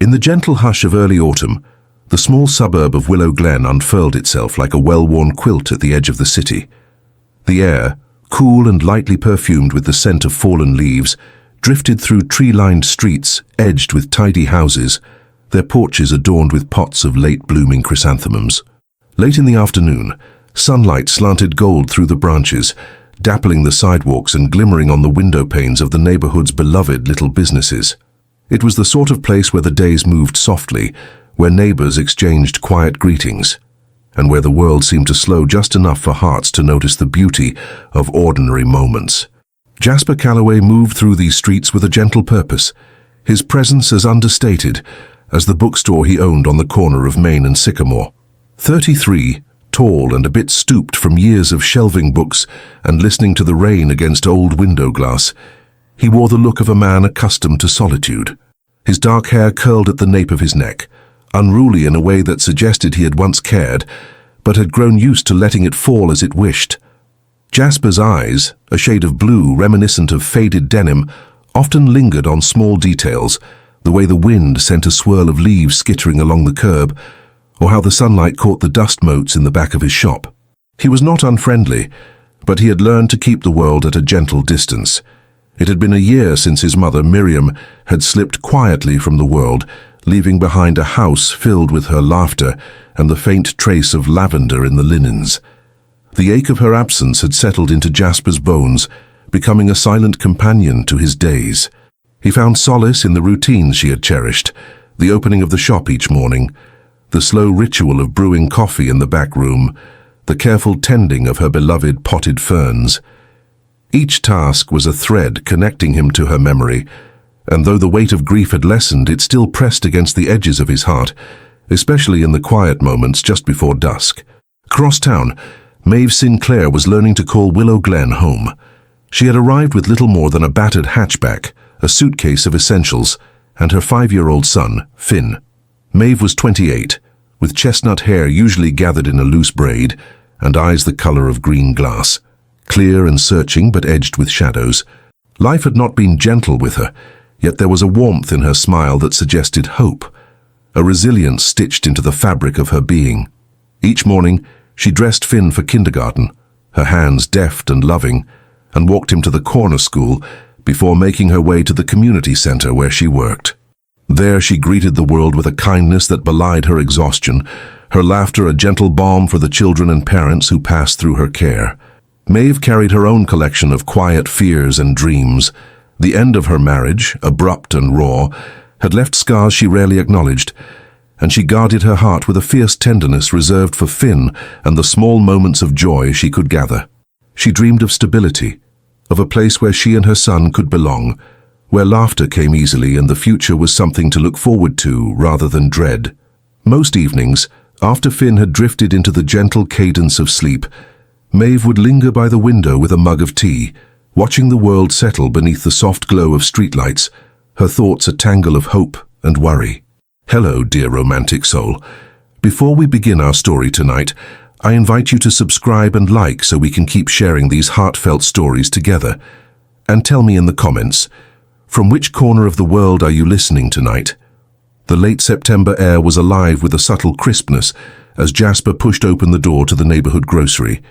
In the gentle hush of early autumn, the small suburb of Willow Glen unfurled itself like a well-worn quilt at the edge of the city. The air, cool and lightly perfumed with the scent of fallen leaves, drifted through tree-lined streets edged with tidy houses, their porches adorned with pots of late-blooming chrysanthemums. Late in the afternoon, sunlight slanted gold through the branches, dappling the sidewalks and glimmering on the window panes of the neighborhood's beloved little businesses. It was the sort of place where the days moved softly, where neighbors exchanged quiet greetings, and where the world seemed to slow just enough for hearts to notice the beauty of ordinary moments. Jasper Calloway moved through these streets with a gentle purpose, his presence as understated as the bookstore he owned on the corner of Main and Sycamore. 33, tall and a bit stooped from years of shelving books and listening to the rain against old window glass, he wore the look of a man accustomed to solitude. His dark hair curled at the nape of his neck, unruly in a way that suggested he had once cared, but had grown used to letting it fall as it wished. Jasper's eyes, a shade of blue reminiscent of faded denim, often lingered on small details, the way the wind sent a swirl of leaves skittering along the curb, or how the sunlight caught the dust motes in the back of his shop. He was not unfriendly, but he had learned to keep the world at a gentle distance. It had been a year since his mother, Miriam, had slipped quietly from the world, leaving behind a house filled with her laughter and the faint trace of lavender in the linens. The ache of her absence had settled into Jasper's bones, becoming a silent companion to his days. He found solace in the routines she had cherished, the opening of the shop each morning, the slow ritual of brewing coffee in the back room, the careful tending of her beloved potted ferns. Each task was a thread connecting him to her memory, and though the weight of grief had lessened, it still pressed against the edges of his heart, especially in the quiet moments just before dusk. Across town, Maeve Sinclair was learning to call Willow Glen home. She had arrived with little more than a battered hatchback, a suitcase of essentials, and her 5-year-old son, Finn. Maeve was 28, with chestnut hair usually gathered in a loose braid, and eyes the color of green glass, clear and searching but edged with shadows. Life had not been gentle with her, yet there was a warmth in her smile that suggested hope, a resilience stitched into the fabric of her being. Each morning, she dressed Finn for kindergarten, her hands deft and loving, and walked him to the corner school before making her way to the community center where she worked. There she greeted the world with a kindness that belied her exhaustion, her laughter a gentle balm for the children and parents who passed through her care. Maeve carried her own collection of quiet fears and dreams. The end of her marriage, abrupt and raw, had left scars she rarely acknowledged, and she guarded her heart with a fierce tenderness reserved for Finn and the small moments of joy she could gather. She dreamed of stability, of a place where she and her son could belong, where laughter came easily and the future was something to look forward to rather than dread. Most evenings, after Finn had drifted into the gentle cadence of sleep, Maeve would linger by the window with a mug of tea, watching the world settle beneath the soft glow of streetlights, her thoughts a tangle of hope and worry. Hello, dear romantic soul. Before we begin our story tonight, I invite you to subscribe and like so we can keep sharing these heartfelt stories together. And tell me in the comments, from which corner of the world are you listening tonight? The late September air was alive with a subtle crispness as Jasper pushed open the door to the neighborhood grocery.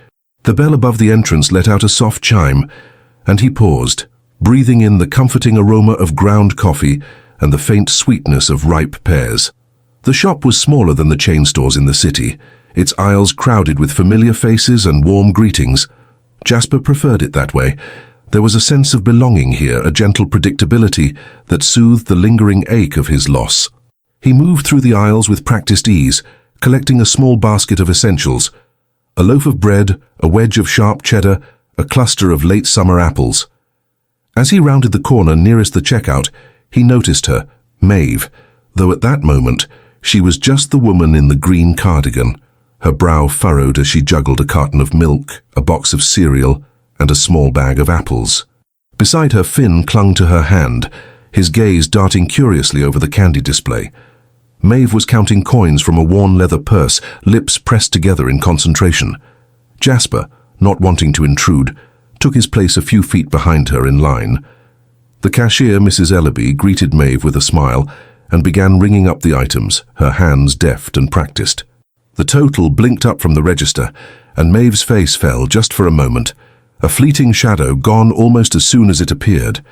The bell above the entrance let out a soft chime, and he paused, breathing in the comforting aroma of ground coffee and the faint sweetness of ripe pears. The shop was smaller than the chain stores in the city, its aisles crowded with familiar faces and warm greetings. Jasper preferred it that way. There was a sense of belonging here, a gentle predictability that soothed the lingering ache of his loss. He moved through the aisles with practiced ease, collecting a small basket of essentials, a loaf of bread, a wedge of sharp cheddar, a cluster of late summer apples. As he rounded the corner nearest the checkout, he noticed her, Maeve, though at that moment she was just the woman in the green cardigan, her brow furrowed as she juggled a carton of milk, a box of cereal, and a small bag of apples. Beside her, Finn clung to her hand, his gaze darting curiously over the candy display. Maeve was counting coins from a worn leather purse, lips pressed together in concentration. Jasper, not wanting to intrude, took his place a few feet behind her in line. The cashier, Mrs. Ellaby, greeted Maeve with a smile, and began ringing up the items, her hands deft and practiced. The total blinked up from the register, and Maeve's face fell just for a moment, a fleeting shadow gone almost as soon as it appeared.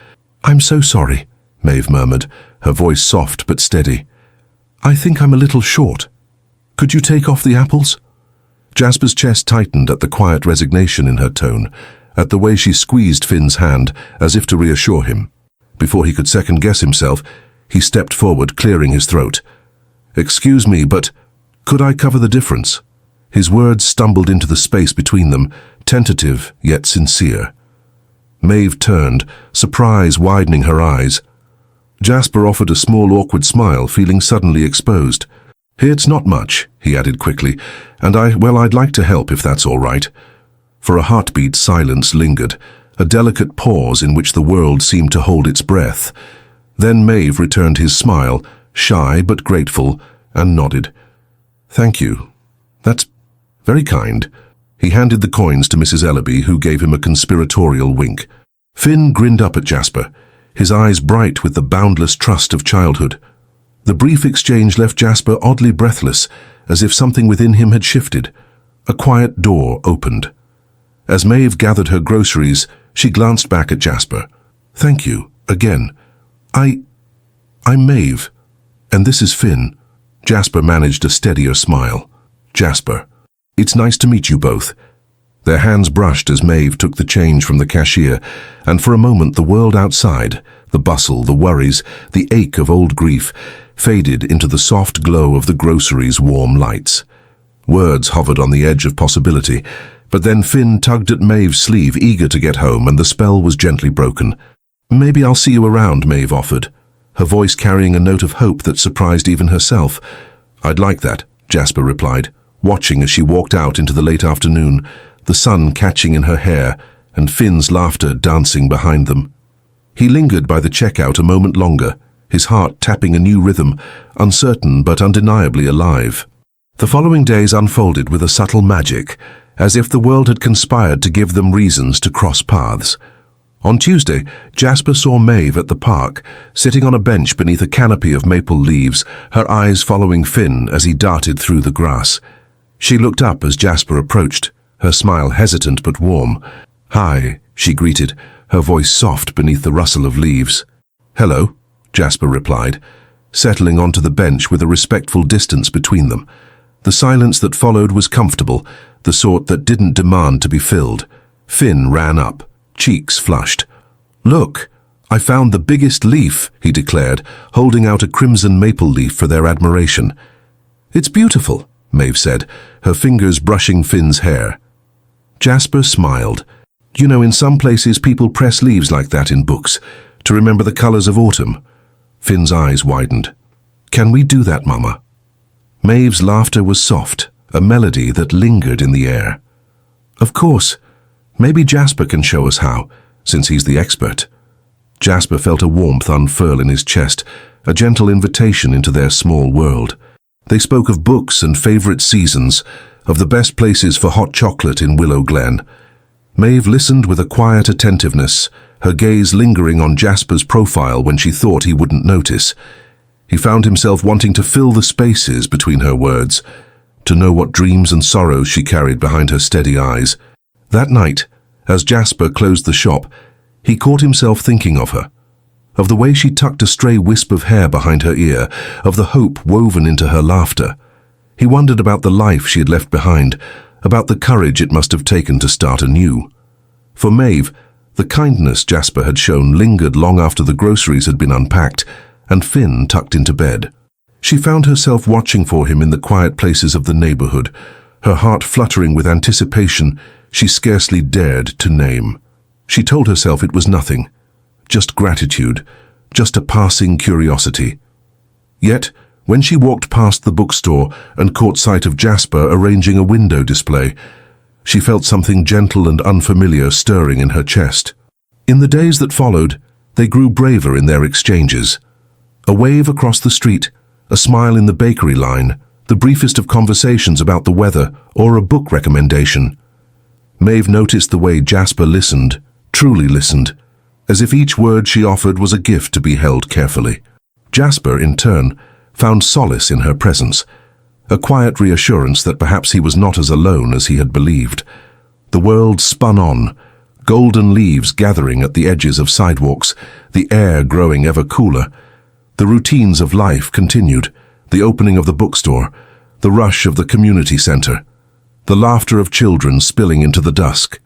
"I'm so sorry," Maeve murmured, her voice soft but steady. "I think I'm a little short. Could you take off the apples?" Jasper's chest tightened at the quiet resignation in her tone, at the way she squeezed Finn's hand as if to reassure him. Before he could second-guess himself, he stepped forward, clearing his throat. "Excuse me, but could I cover the difference?" His words stumbled into the space between them, tentative yet sincere. Maeve turned, surprise widening her eyes. Jasper offered a small awkward smile, feeling suddenly exposed. "It's not much," he added quickly, "and I'd like to help if that's all right." For a heartbeat, silence lingered, a delicate pause in which the world seemed to hold its breath. Then Maeve returned his smile, shy but grateful, and nodded. "Thank you. That's very kind." He handed the coins to Mrs. Ellaby, who gave him a conspiratorial wink. Finn grinned up at Jasper, his eyes bright with the boundless trust of childhood. The brief exchange left Jasper oddly breathless, as if something within him had shifted. A quiet door opened. As Maeve gathered her groceries, she glanced back at Jasper. "Thank you, again. I'm Maeve, and this is Finn." Jasper managed a steadier smile. "Jasper, it's nice to meet you both." Their hands brushed as Maeve took the change from the cashier, and for a moment the world outside, the bustle, the worries, the ache of old grief, faded into the soft glow of the groceries' warm lights. Words hovered on the edge of possibility, but then Finn tugged at Maeve's sleeve, eager to get home, and the spell was gently broken. "Maybe I'll see you around," Maeve offered, her voice carrying a note of hope that surprised even herself. "I'd like that," Jasper replied, watching as she walked out into the late afternoon, the sun catching in her hair and Finn's laughter dancing behind them. He lingered by the checkout a moment longer, his heart tapping a new rhythm, uncertain but undeniably alive. The following days unfolded with a subtle magic, as if the world had conspired to give them reasons to cross paths. On Tuesday, Jasper saw Maeve at the park, sitting on a bench beneath a canopy of maple leaves, her eyes following Finn as he darted through the grass. She looked up as Jasper approached, her smile hesitant but warm. "Hi," she greeted, her voice soft beneath the rustle of leaves. "Hello," Jasper replied, settling onto the bench with a respectful distance between them. The silence that followed was comfortable, the sort that didn't demand to be filled. Finn ran up, cheeks flushed. "Look, I found the biggest leaf," he declared, holding out a crimson maple leaf for their admiration. "It's beautiful," Maeve said, her fingers brushing Finn's hair. Jasper smiled. "You know, in some places people press leaves like that in books, to remember the colors of autumn." Finn's eyes widened. "Can we do that, Mama?" Maeve's laughter was soft, a melody that lingered in the air. "Of course. Maybe Jasper can show us how, since he's the expert." Jasper felt a warmth unfurl in his chest, a gentle invitation into their small world. They spoke of books and favorite seasons, of the best places for hot chocolate in Willow Glen. Maeve listened with a quiet attentiveness, her gaze lingering on Jasper's profile when she thought he wouldn't notice. He found himself wanting to fill the spaces between her words, to know what dreams and sorrows she carried behind her steady eyes. That night, as Jasper closed the shop, he caught himself thinking of her, of the way she tucked a stray wisp of hair behind her ear, of the hope woven into her laughter. He wondered about the life she had left behind, about the courage it must have taken to start anew. For Maeve, the kindness Jasper had shown lingered long after the groceries had been unpacked and Finn tucked into bed. She found herself watching for him in the quiet places of the neighborhood, her heart fluttering with anticipation she scarcely dared to name. She told herself it was nothing, just gratitude, just a passing curiosity. Yet, when she walked past the bookstore and caught sight of Jasper arranging a window display, she felt something gentle and unfamiliar stirring in her chest. In the days that followed, they grew braver in their exchanges. A wave across the street, a smile in the bakery line, the briefest of conversations about the weather or a book recommendation. Maeve noticed the way Jasper listened, truly listened, as if each word she offered was a gift to be held carefully. Jasper, in turn, found solace in her presence, a quiet reassurance that perhaps he was not as alone as he had believed. The world spun on, golden leaves gathering at the edges of sidewalks, the air growing ever cooler. The routines of life continued, the opening of the bookstore, the rush of the community center, the laughter of children spilling into the dusk.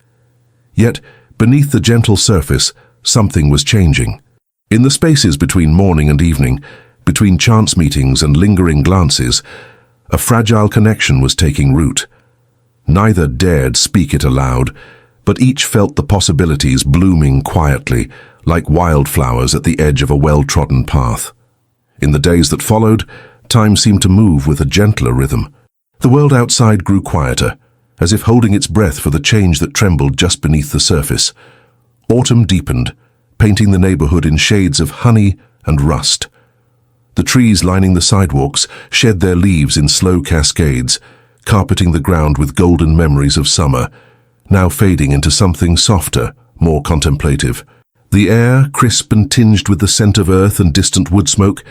Yet, beneath the gentle surface, something was changing. In the spaces between morning and evening, between chance meetings and lingering glances, a fragile connection was taking root. Neither dared speak it aloud, but each felt the possibilities blooming quietly, like wildflowers at the edge of a well-trodden path. In the days that followed, time seemed to move with a gentler rhythm. The world outside grew quieter, as if holding its breath for the change that trembled just beneath the surface. Autumn deepened, painting the neighborhood in shades of honey and rust. The trees lining the sidewalks shed their leaves in slow cascades, carpeting the ground with golden memories of summer, now fading into something softer, more contemplative. The air, crisp and tinged with the scent of earth and distant wood smoke,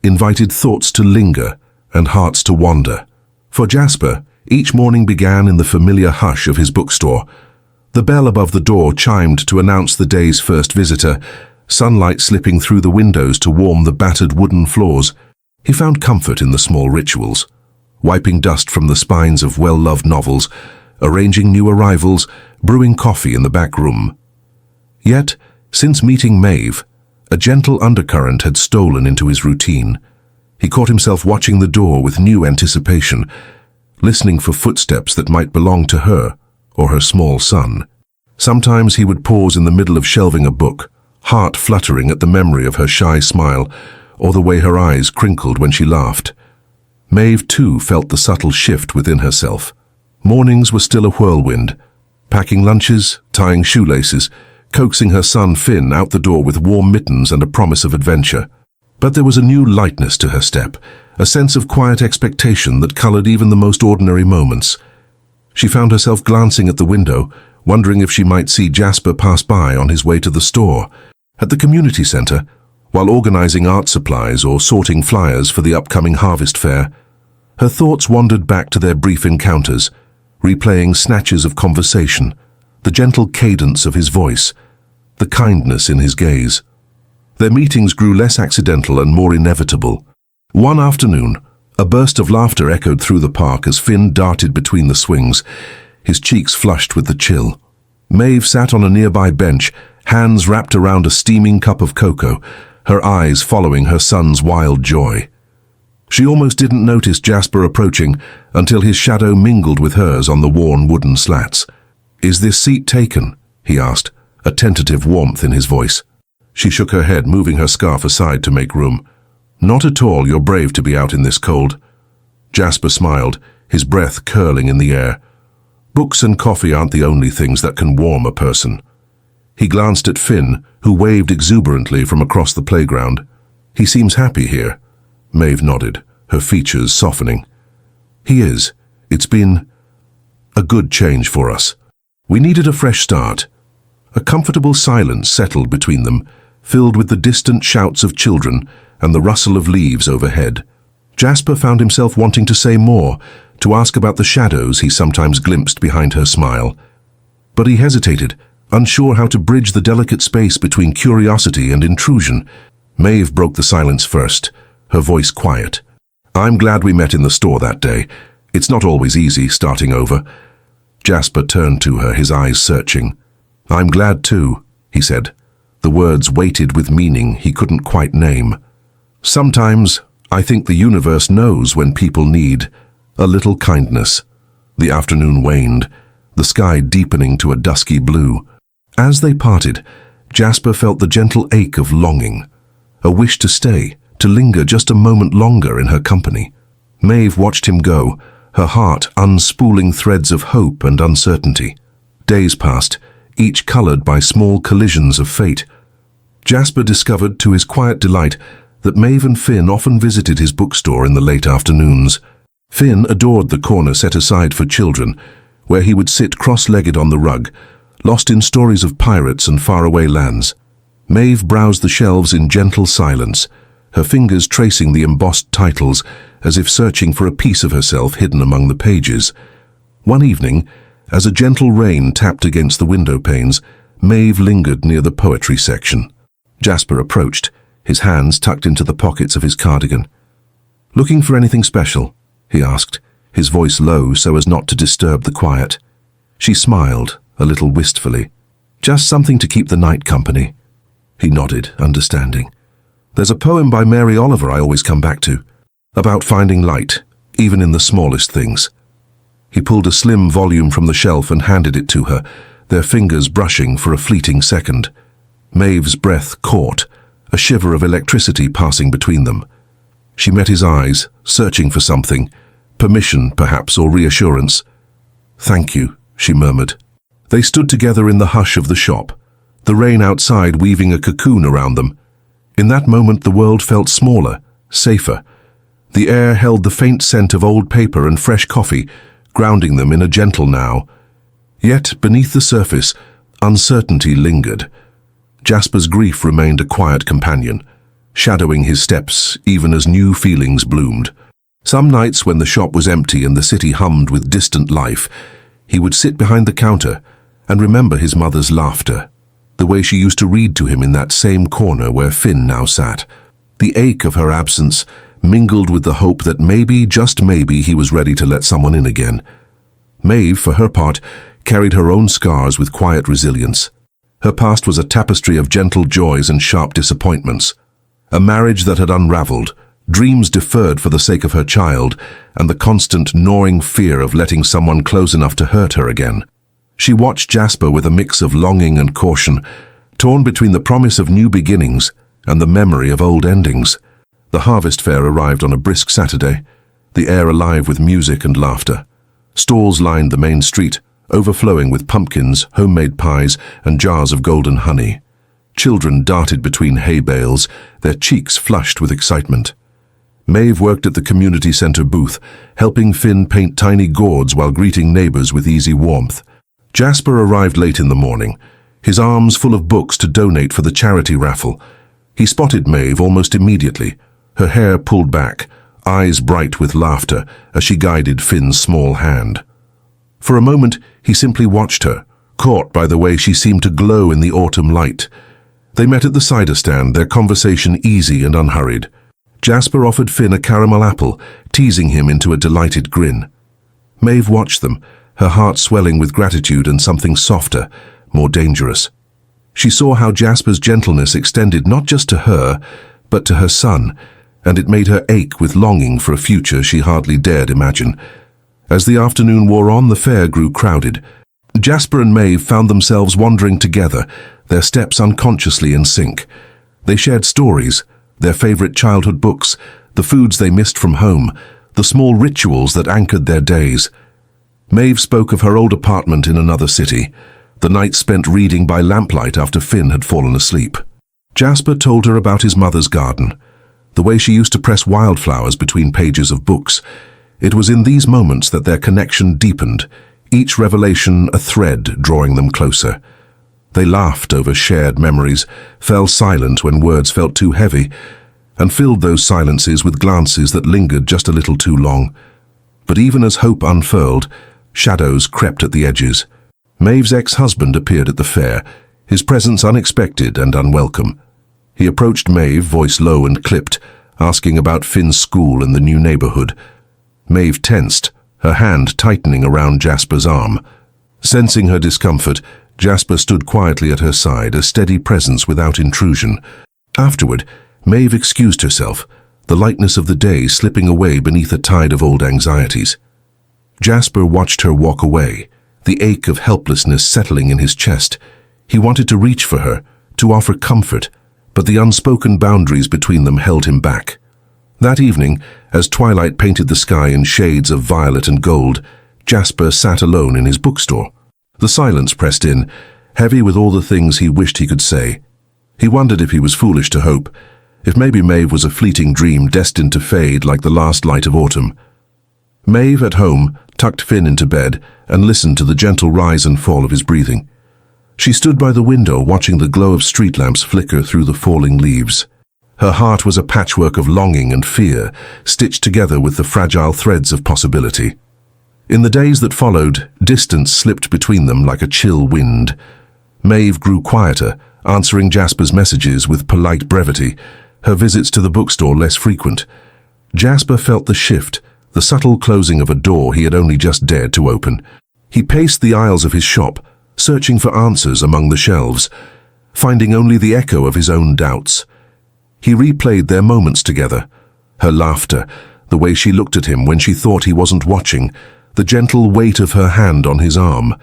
invited thoughts to linger and hearts to wander. For Jasper, each morning began in the familiar hush of his bookstore. The bell above the door chimed to announce the day's first visitor, sunlight slipping through the windows to warm the battered wooden floors. He found comfort in the small rituals, wiping dust from the spines of well-loved novels, arranging new arrivals, brewing coffee in the back room. Yet, since meeting Maeve, a gentle undercurrent had stolen into his routine. He caught himself watching the door with new anticipation, listening for footsteps that might belong to her or her small son. Sometimes he would pause in the middle of shelving a book, heart fluttering at the memory of her shy smile or the way her eyes crinkled when she laughed. Maeve, too, felt the subtle shift within herself. Mornings were still a whirlwind, packing lunches, tying shoelaces, coaxing her son Finn out the door with warm mittens and a promise of adventure. But there was a new lightness to her step, a sense of quiet expectation that colored even the most ordinary moments. She found herself glancing at the window, wondering if she might see Jasper pass by on his way to the store. At the community center, while organizing art supplies or sorting flyers for the upcoming harvest fair, her thoughts wandered back to their brief encounters, replaying snatches of conversation, the gentle cadence of his voice, the kindness in his gaze. Their meetings grew less accidental and more inevitable. One afternoon, a burst of laughter echoed through the park as Finn darted between the swings, his cheeks flushed with the chill. Maeve sat on a nearby bench, hands wrapped around a steaming cup of cocoa, her eyes following her son's wild joy. She almost didn't notice Jasper approaching until his shadow mingled with hers on the worn wooden slats. "Is this seat taken?" he asked, a tentative warmth in his voice. She shook her head, moving her scarf aside to make room. "Not at all, you're brave to be out in this cold." Jasper smiled, his breath curling in the air. Books and coffee aren't the only things that can warm a person. He glanced at Finn, who waved exuberantly from across the playground. "He seems happy here." Maeve nodded, her features softening. "He is. It's been a good change for us. We needed a fresh start." A comfortable silence settled between them, filled with the distant shouts of children and the rustle of leaves overhead. Jasper found himself wanting to say more, to ask about the shadows he sometimes glimpsed behind her smile. But he hesitated, unsure how to bridge the delicate space between curiosity and intrusion. Maeve broke the silence first, her voice quiet. "I'm glad we met in the store that day. It's not always easy starting over." Jasper turned to her, his eyes searching. "I'm glad too," he said, the words weighted with meaning he couldn't quite name. "Sometimes I think the universe knows when people need a little kindness." The afternoon waned, the sky deepening to a dusky blue. As they parted, Jasper felt the gentle ache of longing, a wish to stay, to linger just a moment longer in her company. Maeve watched him go, her heart unspooling threads of hope and uncertainty. Days passed, each colored by small collisions of fate. Jasper discovered, to his quiet delight, that Maeve and Finn often visited his bookstore in the late afternoons. Finn adored the corner set aside for children, where he would sit cross-legged on the rug, lost in stories of pirates and faraway lands. Maeve browsed the shelves in gentle silence, her fingers tracing the embossed titles as if searching for a piece of herself hidden among the pages. One evening, as a gentle rain tapped against the window panes, Maeve lingered near the poetry section. Jasper approached, his hands tucked into the pockets of his cardigan. "Looking for anything special?" he asked, his voice low so as not to disturb the quiet. She smiled, a little wistfully. "Just something to keep the night company." He nodded, understanding. "There's a poem by Mary Oliver I always come back to, about finding light, even in the smallest things." He pulled a slim volume from the shelf and handed it to her, their fingers brushing for a fleeting second. Maeve's breath caught, a shiver of electricity passing between them. She met his eyes, searching for something, permission, perhaps, or reassurance. "Thank you," she murmured. They stood together in the hush of the shop, the rain outside weaving a cocoon around them. In that moment the world felt smaller, safer. The air held the faint scent of old paper and fresh coffee, grounding them in a gentle now. Yet, beneath the surface, uncertainty lingered. Jasper's grief remained a quiet companion, shadowing his steps even as new feelings bloomed. Some nights when the shop was empty and the city hummed with distant life, he would sit behind the counter and remember his mother's laughter, the way she used to read to him in that same corner where Finn now sat. The ache of her absence mingled with the hope that maybe, just maybe, he was ready to let someone in again. Maeve, for her part, carried her own scars with quiet resilience. Her past was a tapestry of gentle joys and sharp disappointments. A marriage that had unraveled, dreams deferred for the sake of her child, and the constant gnawing fear of letting someone close enough to hurt her again. She watched Jasper with a mix of longing and caution, torn between the promise of new beginnings and the memory of old endings. The harvest fair arrived on a brisk Saturday, the air alive with music and laughter. Stalls lined the main street, overflowing with pumpkins, homemade pies, and jars of golden honey. Children darted between hay bales, their cheeks flushed with excitement. Maeve worked at the community center booth, helping Finn paint tiny gourds while greeting neighbors with easy warmth. Jasper arrived late in the morning, his arms full of books to donate for the charity raffle. He spotted Maeve almost immediately, her hair pulled back, eyes bright with laughter as she guided Finn's small hand. For a moment, he simply watched her, caught by the way she seemed to glow in the autumn light. They met at the cider stand, their conversation easy and unhurried. Jasper offered Finn a caramel apple, teasing him into a delighted grin. Maeve watched them, her heart swelling with gratitude and something softer, more dangerous. She saw how Jasper's gentleness extended not just to her, but to her son, and it made her ache with longing for a future she hardly dared imagine. As the afternoon wore on, the fair grew crowded. Jasper and Maeve found themselves wandering together, their steps unconsciously in sync. They shared stories, their favorite childhood books, the foods they missed from home, the small rituals that anchored their days. Maeve spoke of her old apartment in another city, the night spent reading by lamplight after Finn had fallen asleep. Jasper told her about his mother's garden, the way she used to press wildflowers between pages of books. It was in these moments that their connection deepened, each revelation a thread drawing them closer. They laughed over shared memories, fell silent when words felt too heavy, and filled those silences with glances that lingered just a little too long. But even as hope unfurled, shadows crept at the edges. Maeve's ex-husband appeared at the fair, his presence unexpected and unwelcome. He approached Maeve, voice low and clipped, asking about Finn's school and the new neighborhood. Maeve tensed, her hand tightening around Jasper's arm. Sensing her discomfort, Jasper stood quietly at her side, a steady presence without intrusion. Afterward, Maeve excused herself, the lightness of the day slipping away beneath a tide of old anxieties. Jasper watched her walk away, the ache of helplessness settling in his chest. He wanted to reach for her, to offer comfort, but the unspoken boundaries between them held him back. That evening, as twilight painted the sky in shades of violet and gold, Jasper sat alone in his bookstore. The silence pressed in, heavy with all the things he wished he could say. He wondered if he was foolish to hope, if maybe Maeve was a fleeting dream destined to fade like the last light of autumn. Maeve, at home, tucked Finn into bed and listened to the gentle rise and fall of his breathing. She stood by the window watching the glow of street lamps flicker through the falling leaves. Her heart was a patchwork of longing and fear, stitched together with the fragile threads of possibility. In the days that followed, distance slipped between them like a chill wind. Maeve grew quieter, answering Jasper's messages with polite brevity, her visits to the bookstore less frequent. Jasper felt the shift, the subtle closing of a door he had only just dared to open. He paced the aisles of his shop, searching for answers among the shelves, finding only the echo of his own doubts. He replayed their moments together, her laughter, the way she looked at him when she thought he wasn't watching, the gentle weight of her hand on his arm.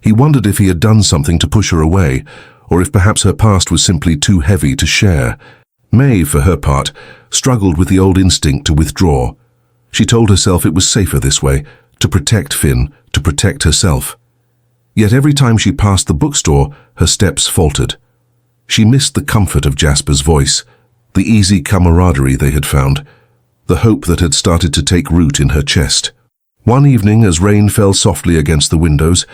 He wondered if he had done something to push her away, or if perhaps her past was simply too heavy to share. Maeve, for her part, struggled with the old instinct to withdraw. She told herself it was safer this way, to protect Finn, to protect herself. Yet every time she passed the bookstore, her steps faltered. She missed the comfort of Jasper's voice, the easy camaraderie they had found, the hope that had started to take root in her chest. One evening, as rain fell softly against the windows,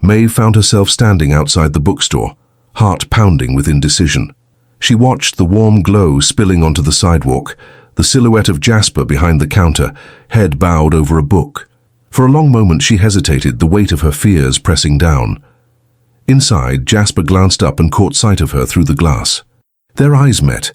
Maeve found herself standing outside the bookstore, heart pounding with indecision. She watched the warm glow spilling onto the sidewalk, the silhouette of Jasper behind the counter, head bowed over a book. For a long moment she hesitated, the weight of her fears pressing down. Inside, Jasper glanced up and caught sight of her through the glass. Their eyes met,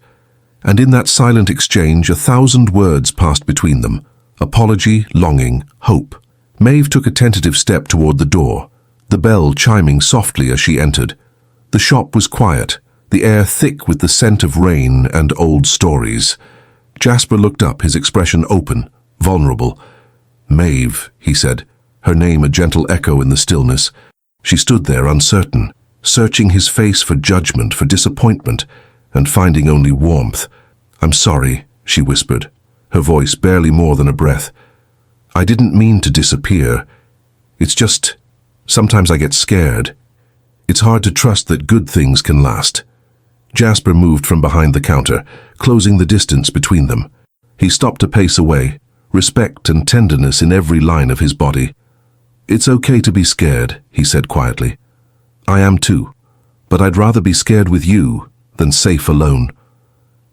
and in that silent exchange 1,000 words passed between them. Apology, longing, hope. Maeve took a tentative step toward the door, the bell chiming softly as she entered. The shop was quiet, the air thick with the scent of rain and old stories. Jasper looked up, his expression open, vulnerable. "Maeve," he said, her name a gentle echo in the stillness. She stood there uncertain, searching his face for judgment, for disappointment, and finding only warmth. "I'm sorry," she whispered, her voice barely more than a breath. "I didn't mean to disappear. It's just, sometimes I get scared. It's hard to trust that good things can last." Jasper moved from behind the counter, closing the distance between them. He stopped a pace away, respect and tenderness in every line of his body. "It's okay to be scared," he said quietly. "I am too, but I'd rather be scared with you than safe alone."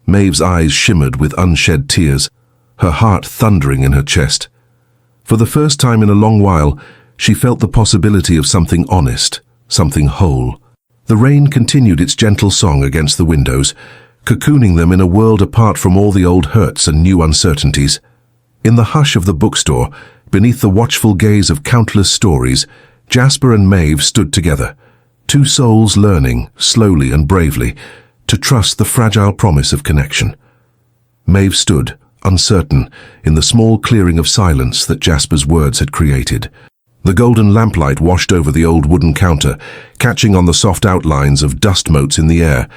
Maeve's eyes shimmered with unshed tears, her heart thundering in her chest. For the first time in a long while, she felt the possibility of something honest, something whole. The rain continued its gentle song against the windows, cocooning them in a world apart from all the old hurts and new uncertainties. In the hush of the bookstore, beneath the watchful gaze of countless stories, Jasper and Maeve stood together, two souls learning, slowly and bravely, to trust the fragile promise of connection. Maeve stood, uncertain, in the small clearing of silence that Jasper's words had created. The golden lamplight washed over the old wooden counter, catching on the soft outlines of dust motes in the air,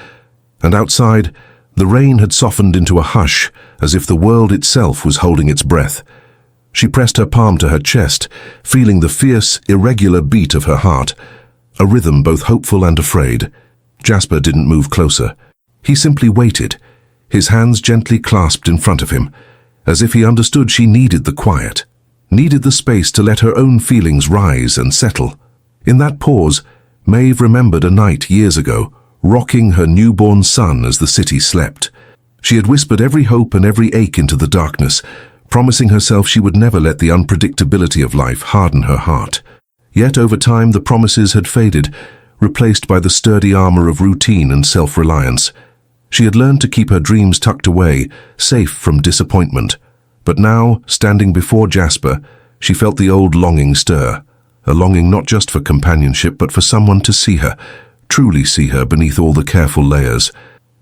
and outside, the rain had softened into a hush, as if the world itself was holding its breath. She pressed her palm to her chest, feeling the fierce, irregular beat of her heart, a rhythm both hopeful and afraid. Jasper didn't move closer. He simply waited, his hands gently clasped in front of him, as if he understood she needed the quiet, needed the space to let her own feelings rise and settle. In that pause, Maeve remembered a night years ago, rocking her newborn son as the city slept. She had whispered every hope and every ache into the darkness, promising herself she would never let the unpredictability of life harden her heart. Yet over time the promises had faded, replaced by the sturdy armor of routine and self-reliance. She had learned to keep her dreams tucked away, safe from disappointment. But now, standing before Jasper, she felt the old longing stir, a longing not just for companionship but for someone to see her, truly see her beneath all the careful layers.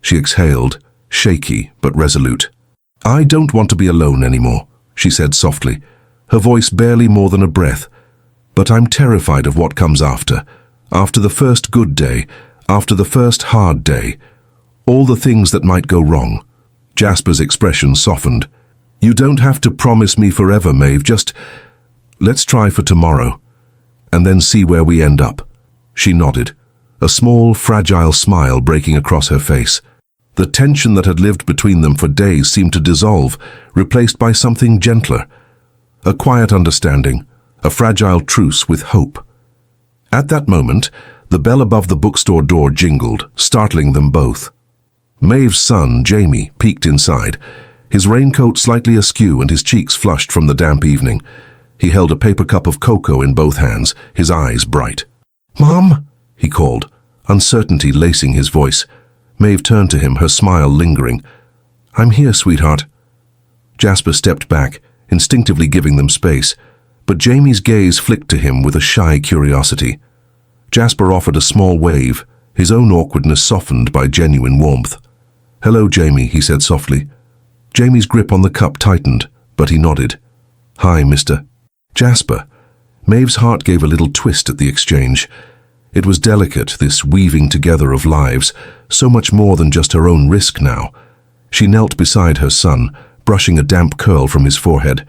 She exhaled, shaky but resolute. "I don't want to be alone anymore," she said softly, her voice barely more than a breath. "But I'm terrified of what comes after the first good day, after the first hard day, all the things that might go wrong." Jasper's expression softened. "You don't have to promise me forever, Maeve, just let's try for tomorrow, and then see where we end up." She nodded, a small, fragile smile breaking across her face. The tension that had lived between them for days seemed to dissolve, replaced by something gentler. A quiet understanding, a fragile truce with hope. At that moment, the bell above the bookstore door jingled, startling them both. Maeve's son, Jamie, peeked inside, his raincoat slightly askew and his cheeks flushed from the damp evening. He held a paper cup of cocoa in both hands, his eyes bright. "Mom?" he called, uncertainty lacing his voice. Maeve turned to him, her smile lingering. "I'm here, sweetheart." Jasper stepped back, instinctively giving them space, but Jamie's gaze flicked to him with a shy curiosity. Jasper offered a small wave, his own awkwardness softened by genuine warmth. "Hello, Jamie," he said softly. Jamie's grip on the cup tightened, but he nodded. "Hi, Mr. Jasper." Maeve's heart gave a little twist at the exchange. It was delicate, this weaving together of lives, so much more than just her own risk now. She knelt beside her son, brushing a damp curl from his forehead.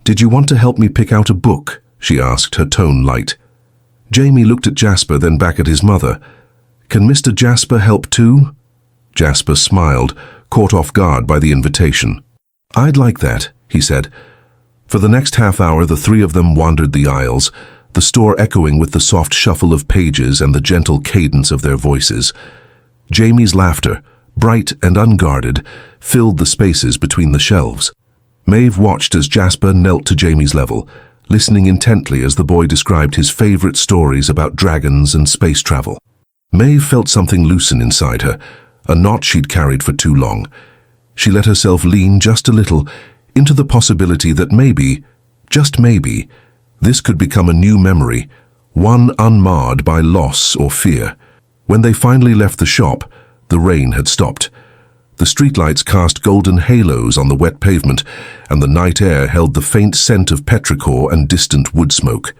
"Did you want to help me pick out a book?" she asked, her tone light. Jamie looked at Jasper, then back at his mother. "Can Mr. Jasper help too?" Jasper smiled, caught off guard by the invitation. "I'd like that," he said. For the next half hour, the three of them wandered the aisles, the store echoing with the soft shuffle of pages and the gentle cadence of their voices. Jamie's laughter, bright and unguarded, filled the spaces between the shelves. Maeve watched as Jasper knelt to Jamie's level, listening intently as the boy described his favorite stories about dragons and space travel. Maeve felt something loosen inside her, a knot she'd carried for too long. She let herself lean just a little into the possibility that maybe, just maybe, this could become a new memory, one unmarred by loss or fear. When they finally left the shop, the rain had stopped. The streetlights cast golden halos on the wet pavement, and the night air held the faint scent of petrichor and distant wood smoke.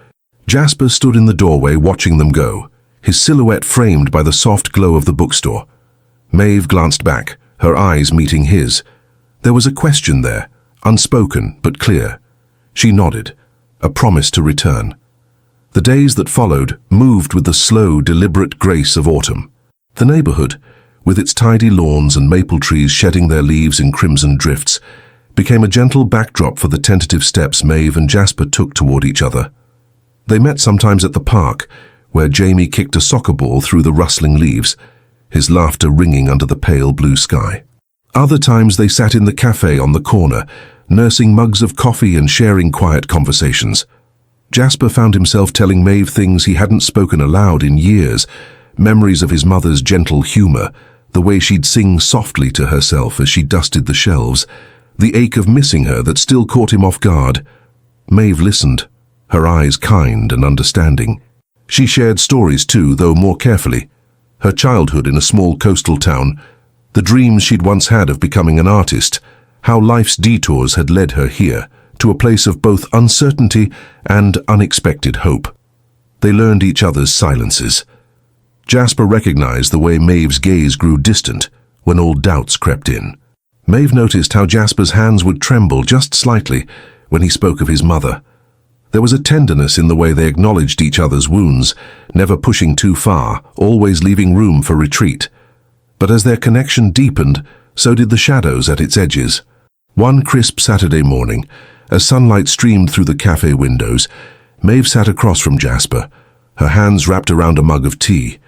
Jasper stood in the doorway watching them go, his silhouette framed by the soft glow of the bookstore. Maeve glanced back, her eyes meeting his. There was a question there, unspoken but clear. She nodded, a promise to return. The days that followed moved with the slow, deliberate grace of autumn. The neighborhood, with its tidy lawns and maple trees shedding their leaves in crimson drifts, became a gentle backdrop for the tentative steps Maeve and Jasper took toward each other. They met sometimes at the park, where Jamie kicked a soccer ball through the rustling leaves, his laughter ringing under the pale blue sky. Other times they sat in the cafe on the corner, nursing mugs of coffee and sharing quiet conversations. Jasper found himself telling Maeve things he hadn't spoken aloud in years, memories of his mother's gentle humor, the way she'd sing softly to herself as she dusted the shelves, the ache of missing her that still caught him off guard. Maeve listened, her eyes kind and understanding. She shared stories too, though more carefully. Her childhood in a small coastal town, the dreams she'd once had of becoming an artist, how life's detours had led her here, to a place of both uncertainty and unexpected hope. They learned each other's silences. Jasper recognized the way Maeve's gaze grew distant when old doubts crept in. Maeve noticed how Jasper's hands would tremble just slightly when he spoke of his mother. There was a tenderness in the way they acknowledged each other's wounds, never pushing too far, always leaving room for retreat. But as their connection deepened, so did the shadows at its edges. One crisp Saturday morning, as sunlight streamed through the cafe windows, Maeve sat across from Jasper, her hands wrapped around a mug of tea.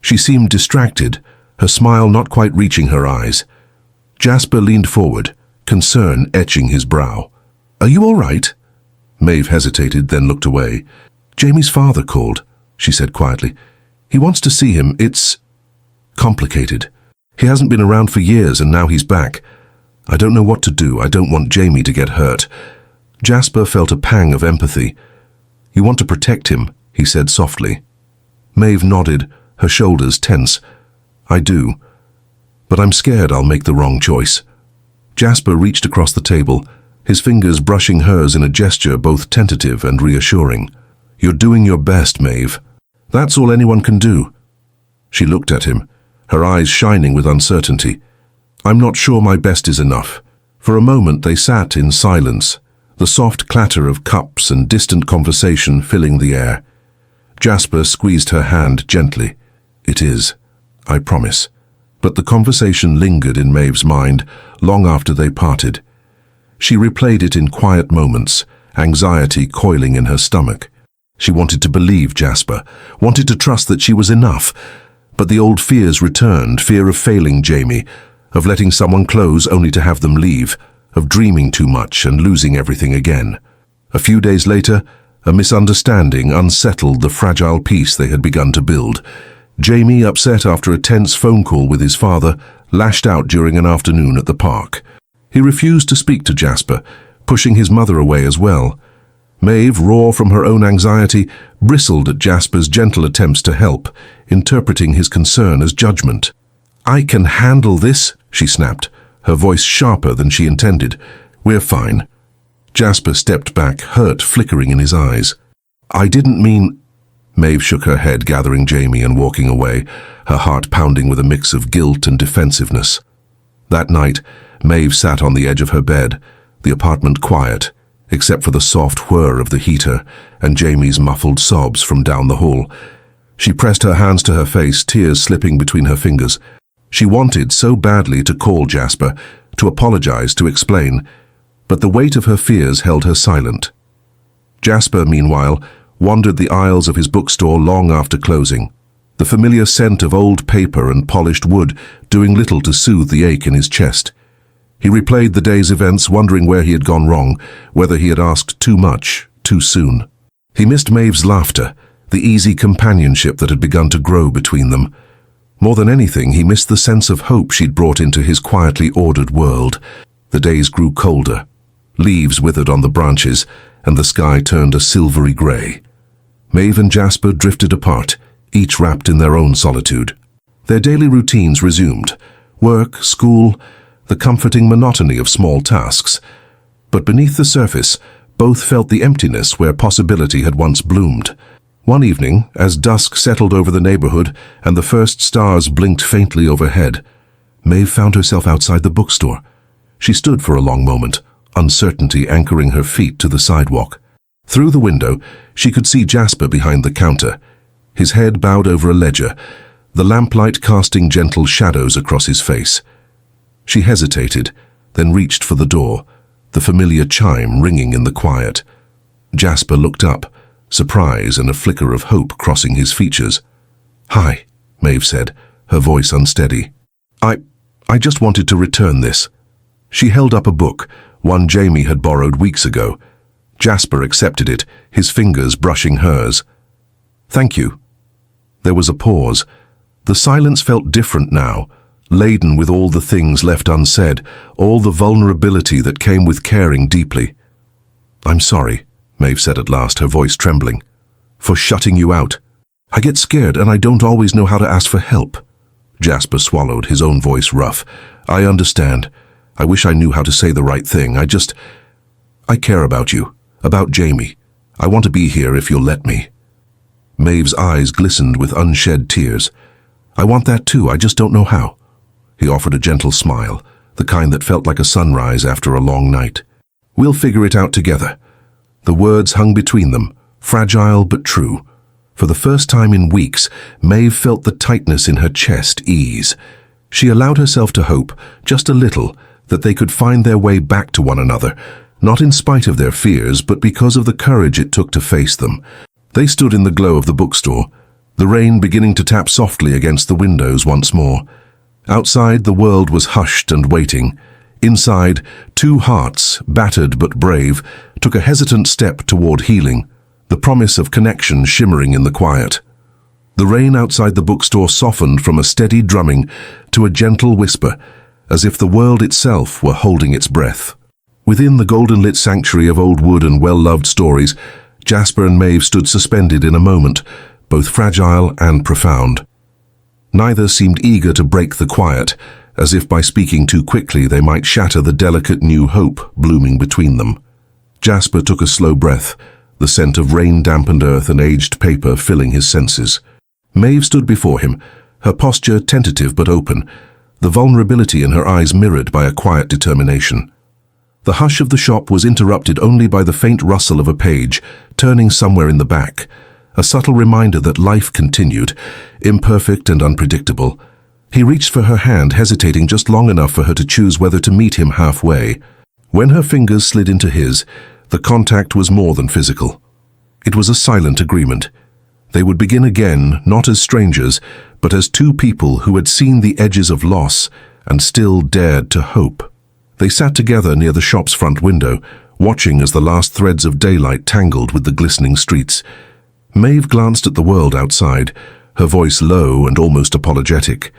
She seemed distracted, her smile not quite reaching her eyes. Jasper leaned forward, concern etching his brow. "Are you all right?" Maeve hesitated, then looked away. "Jamie's father called," she said quietly. "He wants to see him. It's complicated. He hasn't been around for years and now he's back. I don't know what to do. I don't want Jamie to get hurt." Jasper felt a pang of empathy. "You want to protect him," he said softly. Maeve nodded, her shoulders tense. "I do. But I'm scared I'll make the wrong choice." Jasper reached across the table, his fingers brushing hers in a gesture both tentative and reassuring. "You're doing your best, Maeve. That's all anyone can do." She looked at him, her eyes shining with uncertainty. "I'm not sure my best is enough." For a moment they sat in silence, the soft clatter of cups and distant conversation filling the air. Jasper squeezed her hand gently. "It is, I promise." But the conversation lingered in Maeve's mind long after they parted. She replayed it in quiet moments, anxiety coiling in her stomach. She wanted to believe Jasper, wanted to trust that she was enough, But the old fears returned, fear of failing Jamie, of letting someone close only to have them leave, of dreaming too much and losing everything again. A few days later, a misunderstanding unsettled the fragile peace they had begun to build. Jamie, upset after a tense phone call with his father, lashed out during an afternoon at the park. He refused to speak to Jasper, pushing his mother away as well. Maeve, raw from her own anxiety, bristled at Jasper's gentle attempts to help, interpreting his concern as judgment. "I can handle this," she snapped, her voice sharper than she intended. "We're fine." Jasper stepped back, hurt flickering in his eyes. "I didn't mean—" Maeve shook her head, gathering Jamie and walking away, her heart pounding with a mix of guilt and defensiveness. That night, Maeve sat on the edge of her bed, the apartment quiet, except for the soft whir of the heater and Jamie's muffled sobs from down the hall. She pressed her hands to her face, tears slipping between her fingers. She wanted so badly to call Jasper, to apologize, to explain, but the weight of her fears held her silent. Jasper, meanwhile, wandered the aisles of his bookstore long after closing, the familiar scent of old paper and polished wood doing little to soothe the ache in his chest. He replayed the day's events, wondering where he had gone wrong, whether he had asked too much, too soon. He missed Maeve's laughter, the easy companionship that had begun to grow between them. More than anything, he missed the sense of hope she'd brought into his quietly ordered world. The days grew colder. Leaves withered on the branches, and the sky turned a silvery grey. Maeve and Jasper drifted apart, each wrapped in their own solitude. Their daily routines resumed. Work, school, the comforting monotony of small tasks. But beneath the surface, both felt the emptiness where possibility had once bloomed. One evening, as dusk settled over the neighborhood and the first stars blinked faintly overhead, Maeve found herself outside the bookstore. She stood for a long moment, uncertainty anchoring her feet to the sidewalk. Through the window, she could see Jasper behind the counter, his head bowed over a ledger, the lamplight casting gentle shadows across his face. She hesitated, then reached for the door, the familiar chime ringing in the quiet. Jasper looked up, surprise and a flicker of hope crossing his features. "Hi," Maeve said, her voice unsteady. I just wanted to return this." She held up a book, one Jamie had borrowed weeks ago. Jasper accepted it, his fingers brushing hers. "Thank you." There was a pause. The silence felt different now, laden with all the things left unsaid, all the vulnerability that came with caring deeply. "I'm sorry," Maeve said at last, her voice trembling, "for shutting you out. I get scared and I don't always know how to ask for help." Jasper swallowed, his own voice rough. "I understand. I wish I knew how to say the right thing. I care about you, about Jamie. I want to be here if you'll let me." Maeve's eyes glistened with unshed tears. "I want that too, I just don't know how." He offered a gentle smile, the kind that felt like a sunrise after a long night. "We'll figure it out together." The words hung between them, fragile but true. For the first time in weeks, Maeve felt the tightness in her chest ease. She allowed herself to hope, just a little, that they could find their way back to one another, not in spite of their fears, but because of the courage it took to face them. They stood in the glow of the bookstore, the rain beginning to tap softly against the windows once more. Outside, the world was hushed and waiting. Inside, two hearts, battered but brave, took a hesitant step toward healing, the promise of connection shimmering in the quiet. The rain outside the bookstore softened from a steady drumming to a gentle whisper, as if the world itself were holding its breath. Within the golden-lit sanctuary of old wood and well-loved stories, Jasper and Maeve stood suspended in a moment, both fragile and profound. Neither seemed eager to break the quiet, as if by speaking too quickly they might shatter the delicate new hope blooming between them. Jasper took a slow breath, the scent of rain-dampened earth and aged paper filling his senses. Maeve stood before him, her posture tentative but open, the vulnerability in her eyes mirrored by a quiet determination. The hush of the shop was interrupted only by the faint rustle of a page, turning somewhere in the back, a subtle reminder that life continued, imperfect and unpredictable. He reached for her hand, hesitating just long enough for her to choose whether to meet him halfway. When her fingers slid into his, the contact was more than physical. It was a silent agreement. They would begin again, not as strangers, but as two people who had seen the edges of loss and still dared to hope. They sat together near the shop's front window, watching as the last threads of daylight tangled with the glistening streets. Maeve glanced at the world outside, her voice low and almost apologetic.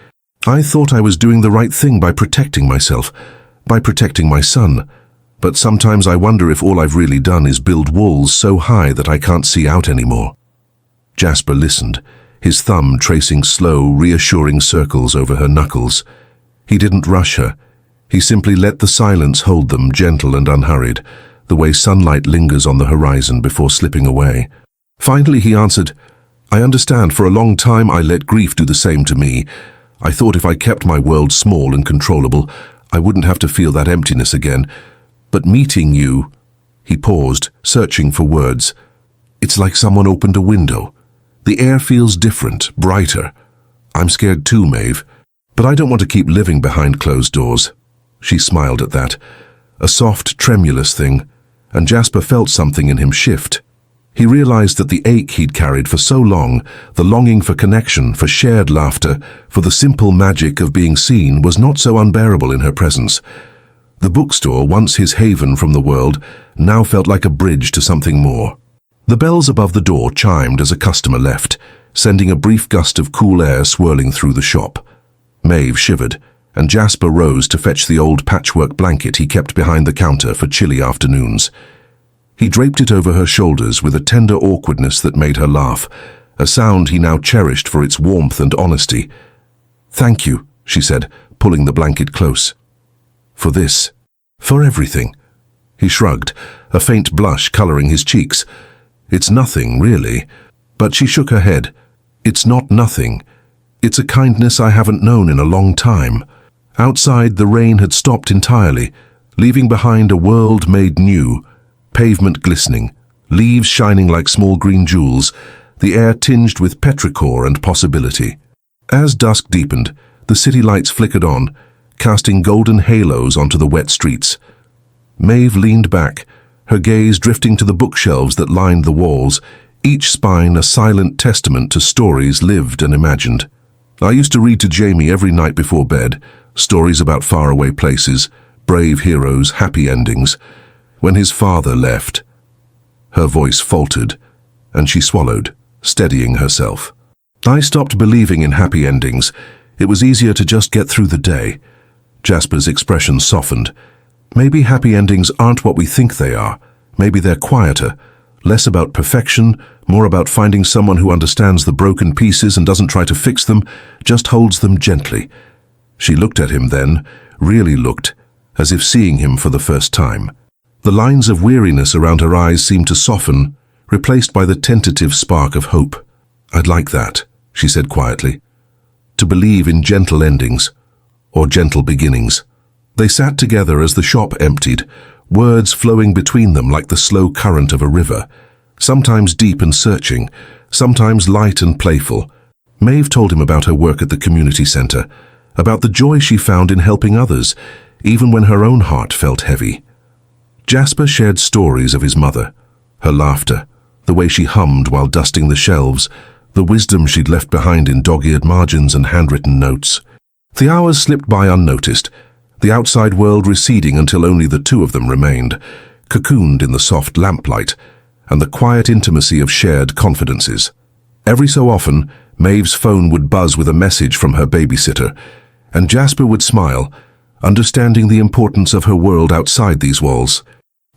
"I thought I was doing the right thing by protecting myself, by protecting my son. But sometimes I wonder if all I've really done is build walls so high that I can't see out anymore." Jasper listened, his thumb tracing slow, reassuring circles over her knuckles. He didn't rush her. He simply let the silence hold them, gentle and unhurried, the way sunlight lingers on the horizon before slipping away. Finally he answered, "I understand. For a long time I let grief do the same to me. I thought if I kept my world small and controllable, I wouldn't have to feel that emptiness again. But meeting you—" He paused, searching for words. "It's like someone opened a window. The air feels different, brighter. I'm scared too, Maeve, but I don't want to keep living behind closed doors." She smiled at that, a soft, tremulous thing, and Jasper felt something in him shift. He realized that the ache he'd carried for so long, the longing for connection, for shared laughter, for the simple magic of being seen, was not so unbearable in her presence. The bookstore, once his haven from the world, now felt like a bridge to something more. The bells above the door chimed as a customer left, sending a brief gust of cool air swirling through the shop. Maeve shivered, and Jasper rose to fetch the old patchwork blanket he kept behind the counter for chilly afternoons. He draped it over her shoulders with a tender awkwardness that made her laugh, a sound he now cherished for its warmth and honesty. "Thank you," she said, pulling the blanket close. "For this?" "For everything." He shrugged, a faint blush coloring his cheeks. "It's nothing, really." But she shook her head. "It's not nothing. It's a kindness I haven't known in a long time." Outside, the rain had stopped entirely, leaving behind a world made new, pavement glistening, leaves shining like small green jewels, the air tinged with petrichor and possibility. As dusk deepened, the city lights flickered on, casting golden halos onto the wet streets. Maeve leaned back, her gaze drifting to the bookshelves that lined the walls, each spine a silent testament to stories lived and imagined. "I used to read to Jamie every night before bed, stories about faraway places, brave heroes, happy endings. When his father left—" Her voice faltered, and she swallowed, steadying herself. "I stopped believing in happy endings. It was easier to just get through the day." Jasper's expression softened. "Maybe happy endings aren't what we think they are. Maybe they're quieter, less about perfection, more about finding someone who understands the broken pieces and doesn't try to fix them, just holds them gently." She looked at him then, really looked, as if seeing him for the first time. The lines of weariness around her eyes seemed to soften, replaced by the tentative spark of hope. "I'd like that," she said quietly. "To believe in gentle endings, or gentle beginnings." They sat together as the shop emptied, words flowing between them like the slow current of a river, sometimes deep and searching, sometimes light and playful. Maeve told him about her work at the community center, about the joy she found in helping others, even when her own heart felt heavy. Jasper shared stories of his mother, her laughter, the way she hummed while dusting the shelves, the wisdom she'd left behind in dog-eared margins and handwritten notes. The hours slipped by unnoticed, the outside world receding until only the two of them remained, cocooned in the soft lamplight and the quiet intimacy of shared confidences. Every so often, Maeve's phone would buzz with a message from her babysitter, and Jasper would smile, understanding the importance of her world outside these walls.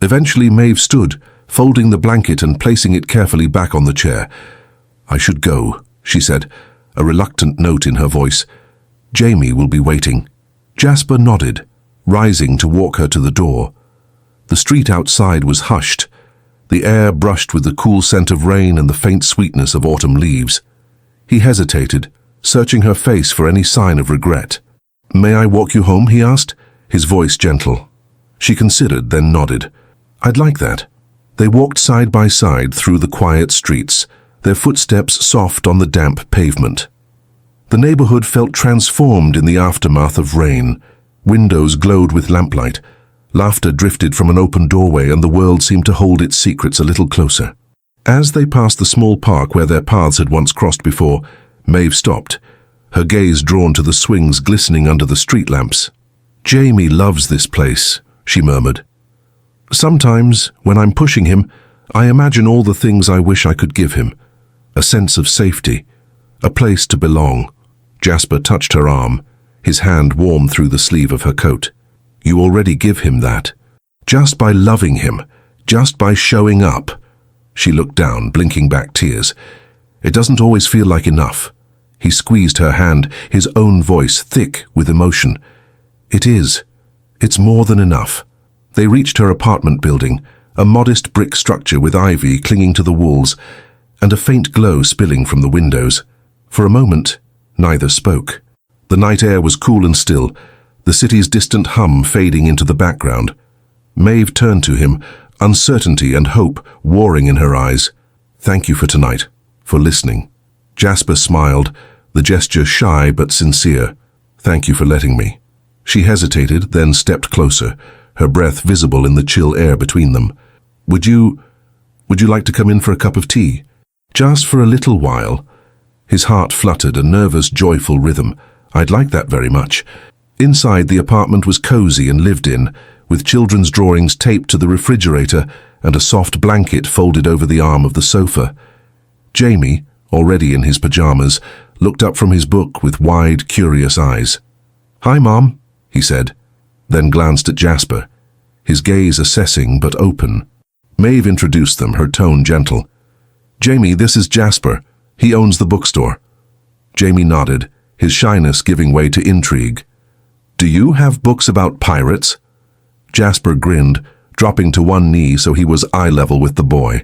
Eventually, Maeve stood, folding the blanket and placing it carefully back on the chair. "I should go," she said, a reluctant note in her voice. "Jamie will be waiting." Jasper nodded, rising to walk her to the door. The street outside was hushed, the air brushed with the cool scent of rain and the faint sweetness of autumn leaves. He hesitated, searching her face for any sign of regret. "May I walk you home?" he asked, his voice gentle. She considered, then nodded. "I'd like that." They walked side by side through the quiet streets, their footsteps soft on the damp pavement. The neighborhood felt transformed in the aftermath of rain. Windows glowed with lamplight. Laughter drifted from an open doorway, and the world seemed to hold its secrets a little closer. As they passed the small park where their paths had once crossed before, Maeve stopped, her gaze drawn to the swings glistening under the street lamps. "Jamie loves this place," she murmured. "Sometimes, when I'm pushing him, I imagine all the things I wish I could give him. A sense of safety, a place to belong." Jasper touched her arm, his hand warm through the sleeve of her coat. "You already give him that. Just by loving him, just by showing up." She looked down, blinking back tears. "It doesn't always feel like enough." He squeezed her hand, his own voice thick with emotion. "It is. It's more than enough." They reached her apartment building, a modest brick structure with ivy clinging to the walls and a faint glow spilling from the windows. For a moment, neither spoke. The night air was cool and still, the city's distant hum fading into the background. Maeve turned to him, uncertainty and hope warring in her eyes. "Thank you for tonight, for listening." Jasper smiled, the gesture shy but sincere. "Thank you for letting me." She hesitated, then stepped closer, her breath visible in the chill air between them. Would you like to come in for a cup of tea? Just for a little while." His heart fluttered, a nervous, joyful rhythm. "I'd like that very much." Inside, the apartment was cozy and lived in, with children's drawings taped to the refrigerator and a soft blanket folded over the arm of the sofa. Jamie, already in his pajamas, looked up from his book with wide, curious eyes. "Hi, Mom," he said, then glanced at Jasper, his gaze assessing but open. Maeve introduced them, her tone gentle. "Jamie, this is Jasper. He owns the bookstore." Jamie nodded, his shyness giving way to intrigue. "Do you have books about pirates?" Jasper grinned, dropping to one knee so he was eye level with the boy.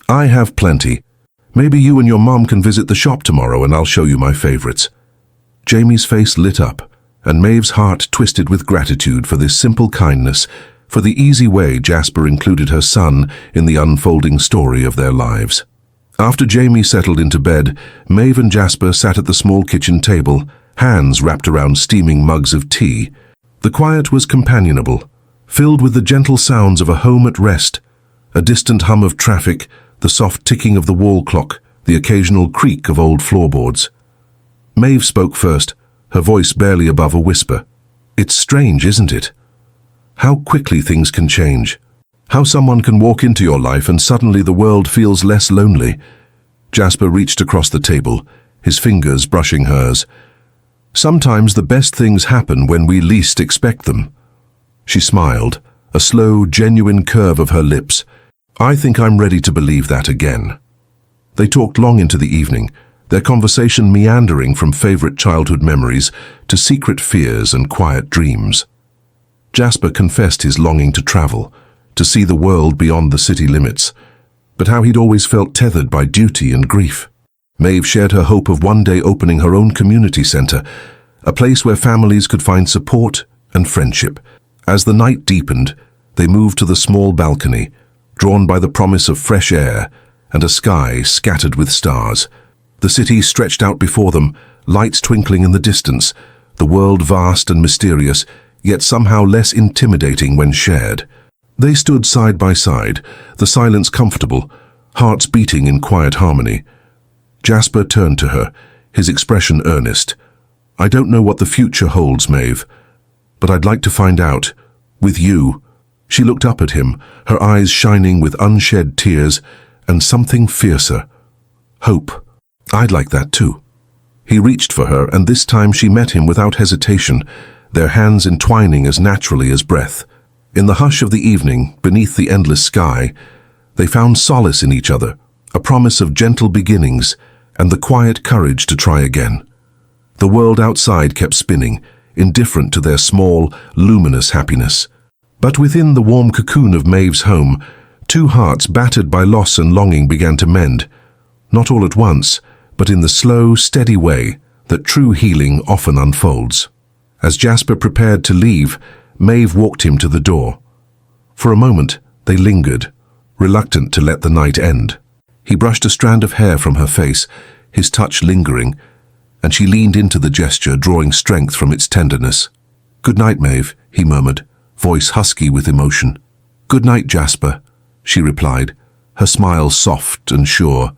"I have plenty. Maybe you and your mom can visit the shop tomorrow and I'll show you my favorites." Jamie's face lit up, and Maeve's heart twisted with gratitude for this simple kindness, for the easy way Jasper included her son in the unfolding story of their lives. After Jamie settled into bed, Maeve and Jasper sat at the small kitchen table, hands wrapped around steaming mugs of tea. The quiet was companionable, filled with the gentle sounds of a home at rest, a distant hum of traffic, the soft ticking of the wall clock, the occasional creak of old floorboards. Maeve spoke first, her voice barely above a whisper. "It's strange, isn't it? How quickly things can change. How someone can walk into your life and suddenly the world feels less lonely." Jasper reached across the table, his fingers brushing hers. "Sometimes the best things happen when we least expect them." She smiled, a slow, genuine curve of her lips. "I think I'm ready to believe that again." They talked long into the evening, their conversation meandering from favorite childhood memories to secret fears and quiet dreams. Jasper confessed his longing to travel, to see the world beyond the city limits, but how he'd always felt tethered by duty and grief. Maeve shared her hope of one day opening her own community center, a place where families could find support and friendship. As the night deepened, they moved to the small balcony, drawn by the promise of fresh air and a sky scattered with stars. The city stretched out before them, lights twinkling in the distance, the world vast and mysterious, yet somehow less intimidating when shared. They stood side by side, the silence comfortable, hearts beating in quiet harmony. Jasper turned to her, his expression earnest. "I don't know what the future holds, Maeve, but I'd like to find out, with you." She looked up at him, her eyes shining with unshed tears and something fiercer. Hope. "I'd like that too." He reached for her, and this time she met him without hesitation, their hands entwining as naturally as breath. In the hush of the evening, beneath the endless sky, they found solace in each other, a promise of gentle beginnings and the quiet courage to try again. The world outside kept spinning, indifferent to their small, luminous happiness. But within the warm cocoon of Maeve's home, two hearts battered by loss and longing began to mend, not all at once, but in the slow, steady way that true healing often unfolds. As Jasper prepared to leave, Maeve walked him to the door. For a moment, they lingered, reluctant to let the night end. He brushed a strand of hair from her face, his touch lingering, and she leaned into the gesture, drawing strength from its tenderness. "Good night, Maeve," he murmured, voice husky with emotion. "Good night, Jasper," she replied, her smile soft and sure.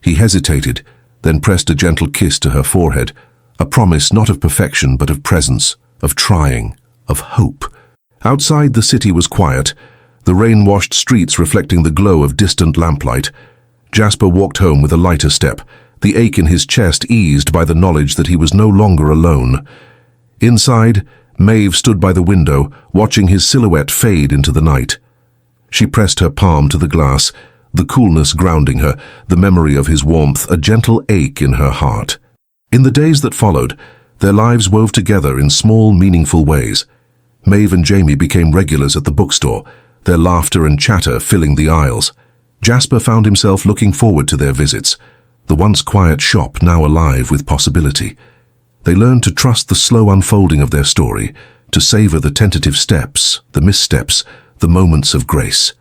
He hesitated, then pressed a gentle kiss to her forehead, a promise not of perfection but of presence, of trying, of hope. Outside the city was quiet, the rain-washed streets reflecting the glow of distant lamplight. Jasper walked home with a lighter step, the ache in his chest eased by the knowledge that he was no longer alone. Inside, Maeve stood by the window, watching his silhouette fade into the night. She pressed her palm to the glass, the coolness grounding her, the memory of his warmth, a gentle ache in her heart. In the days that followed, their lives wove together in small, meaningful ways. Maeve and Jamie became regulars at the bookstore, their laughter and chatter filling the aisles. Jasper found himself looking forward to their visits, the once quiet shop now alive with possibility. They learned to trust the slow unfolding of their story, to savor the tentative steps, the missteps, the moments of grace.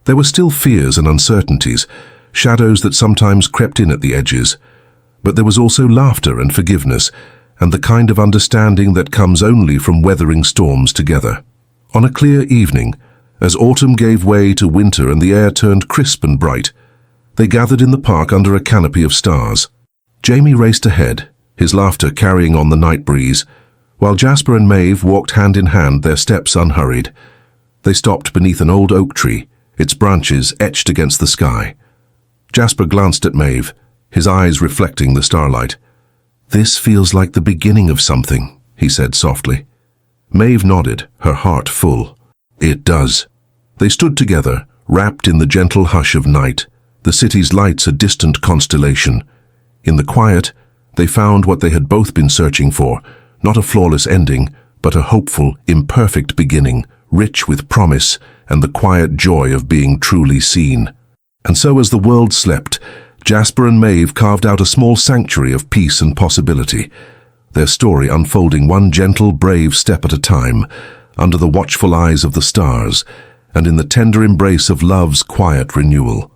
There were still fears and uncertainties, shadows that sometimes crept in at the edges, but there was also laughter and forgiveness, and the kind of understanding that comes only from weathering storms together. On a clear evening, as autumn gave way to winter and the air turned crisp and bright, they gathered in the park under a canopy of stars. Jamie raced ahead, his laughter carrying on the night breeze, while Jasper and Maeve walked hand in hand, their steps unhurried. They stopped beneath an old oak tree, its branches etched against the sky. Jasper glanced at Maeve, his eyes reflecting the starlight. "This feels like the beginning of something," he said softly. Maeve nodded, her heart full. "It does." They stood together, wrapped in the gentle hush of night, the city's lights a distant constellation. In the quiet, they found what they had both been searching for, not a flawless ending, but a hopeful, imperfect beginning, rich with promise and the quiet joy of being truly seen. And so as the world slept, Jasper and Maeve carved out a small sanctuary of peace and possibility, their story unfolding one gentle, brave step at a time, under the watchful eyes of the stars, and in the tender embrace of love's quiet renewal.